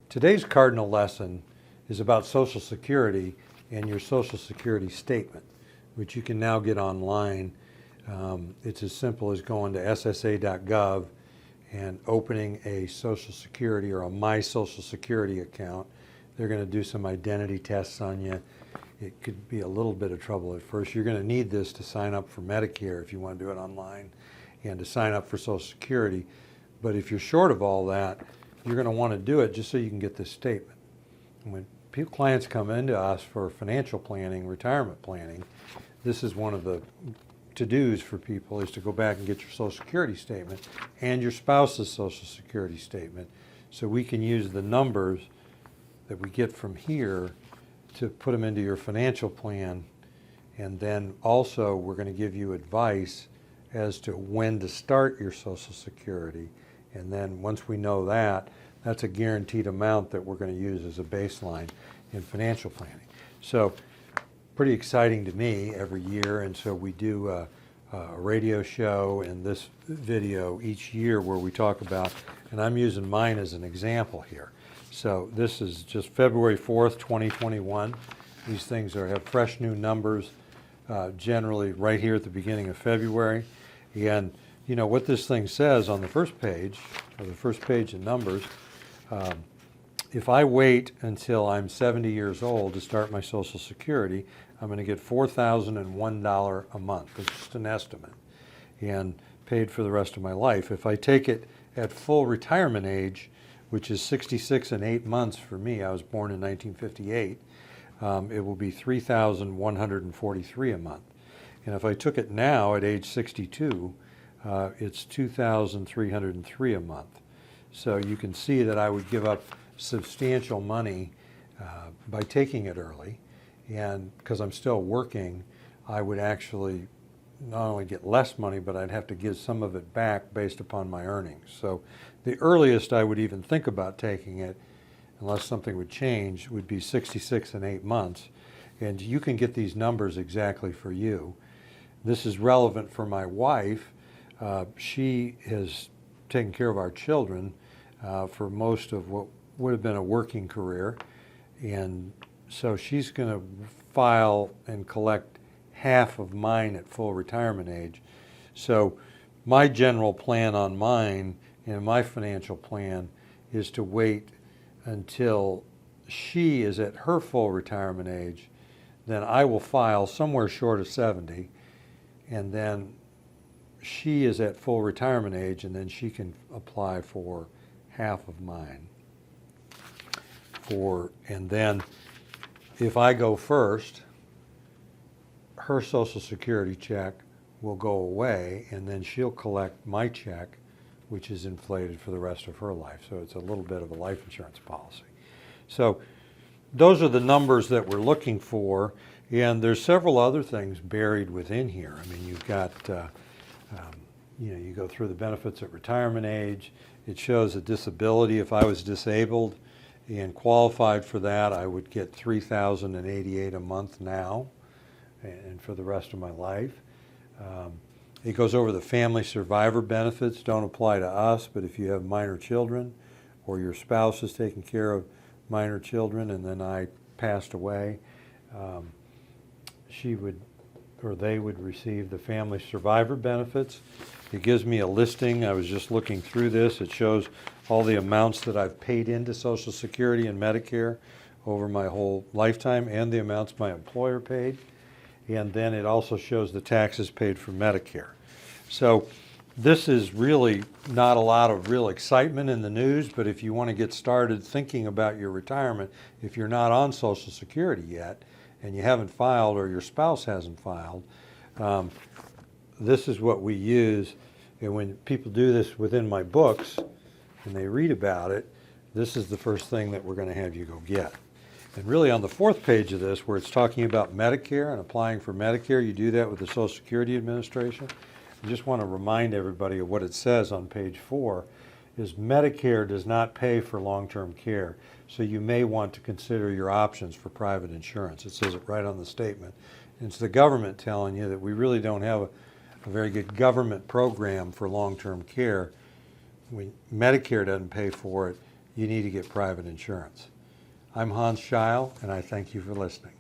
Today's cardinal lesson is about Social Security and your Social Security statement, which you can now get online. It's as simple as going to ssa.gov and opening a Social Security or a My Social Security account. They're going to do some identity tests on you. It could be a little bit of trouble at first. You're going to need this to sign up for Medicare if you want to do it online and to sign up for Social Security. But if you're short of all that, you're going to want to do it just so you can get this statement. And when clients come into us for financial planning, retirement planning, this is one of the to-dos for people, is to go back and get your Social Security statement and your spouse's Social Security statement, so we can use the numbers that we get from here to put them into your financial plan. And then also we're going to give you advice as to when to start your Social Security. And then once we know that, that's a guaranteed amount that we're going to use as a baseline in financial planning. So pretty exciting to me every year. And so we do a radio show and this video each year where we talk about, and I'm using mine as an example here. So this is just February 4th, 2021. These things have fresh new numbers, generally right here at the beginning of February. And you know what this thing says on the first page, or the first page of numbers, if I wait until I'm 70 years old to start my Social Security, I'm going to get $4,001 a month. It's just an estimate, and paid for the rest of my life. If I take it at full retirement age, which is 66 and 8 months for me, I was born in 1958, it will be $3,143 a month. And if I took it now at age 62, it's $2,303 a month. So you can see that I would give up substantial money by taking it early. And because I'm still working, I would actually not only get less money, but I'd have to give some of it back based upon my earnings. So the earliest I would even think about taking it, unless something would change, would be 66 and 8 months. And you can get these numbers exactly for you. This is relevant for my wife. She has taken care of our children for most of what would have been a working career. And so she's going to file and collect half of mine at full retirement age. So my general plan on mine and my financial plan is to wait until she is at her full retirement age. Then I will file somewhere short of 70, and then she is at full retirement age, and then she can apply for half of mine. And then if I go first, her Social Security check will go away, and then she'll collect my check, which is inflated for the rest of her life. So it's a little bit of a life insurance policy. So those are the numbers that we're looking for, and there's several other things buried within here. I mean, you've got, you go through the benefits at retirement age. It shows a disability. If I was disabled and qualified for that, I would get $3,088 a month now, and for the rest of my life. It goes over the family survivor benefits. Don't apply to us, but if you have minor children or your spouse is taking care of minor children and then I passed away, they would receive the family survivor benefits. It gives me a listing. I was just looking through this. It shows all the amounts that I've paid into Social Security and Medicare over my whole lifetime and the amounts my employer paid. And then it also shows the taxes paid for Medicare. So this is really not a lot of real excitement in the news, but if you want to get started thinking about your retirement, if you're not on Social Security yet and you haven't filed or your spouse hasn't filed, this is what we use. And when people do this within my books and they read about it, this is the first thing that we're going to have you go get. And really on the fourth page of this, where it's talking about Medicare and applying for Medicare, you do that with the Social Security Administration. I just want to remind everybody of what it says on page 4, is Medicare does not pay for long-term care. So you may want to consider your options for private insurance. It says it right on the statement. And it's the government telling you that we really don't have a very good government program for long-term care. When Medicare doesn't pay for it, you need to get private insurance. I'm Hans Scheil, and I thank you for listening.